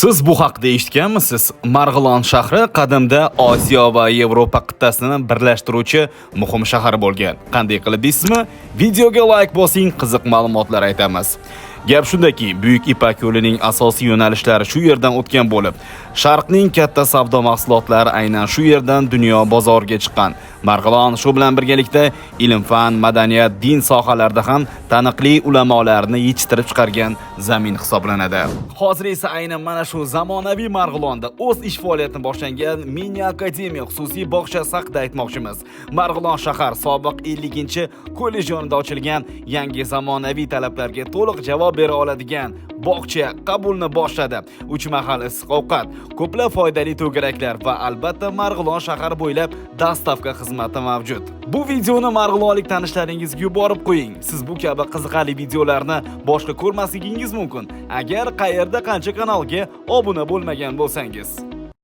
Siz bu haqda eshitganmisiz? Marg'ilon shahri qadimda Osiyo va Yevropa qit'asini birlashtiruvchi muhim shahar bo'lgan. Qanday qilib deysizmi? Videoga like bosing, qiziq ma'lumotlar aytamiz. Gap shundaki, Buyuk Ipak yo'lining asosiy yo'nalishlari shu yerdan o'tgan bo'lib, Sharqning katta savdo mahsulotlari aynan shu yerdan dunyo bozoriga chiqqan. Marg'ilon shu bilan birgalikda ilm-fan, madaniyat, din sohalarida ham taniqli ulamolarni yetishtirib chiqargan zamin hisoblanadi. Hozir esa aynan mana shu zamonaviy Marg'ilonda o'z ish faoliyatini boshlagan Mini akademiya xususiy bog'chasi haqida aytmoqchimiz. Marg'ilon shahar sobiq 50-kollej yonida ochilgan yangi zamonaviy talablarga to'liq javob bera oladigan bog'cha qabulni boshladi. 3 mahal issiq ovqat, ko'plab foydali to'garaklar va albatta Marg'ilon shahar bo'ylab dastavka xizmati mavjud. Bu videoni marg'ilonlik tanishlaringizga yuborib qo'ying. Siz bu kabi qiziqarli videolarni boshqa ko'rmasligingiz mumkin agar qayerda qancha kanalga obuna bo'lmagan bo'lsangiz.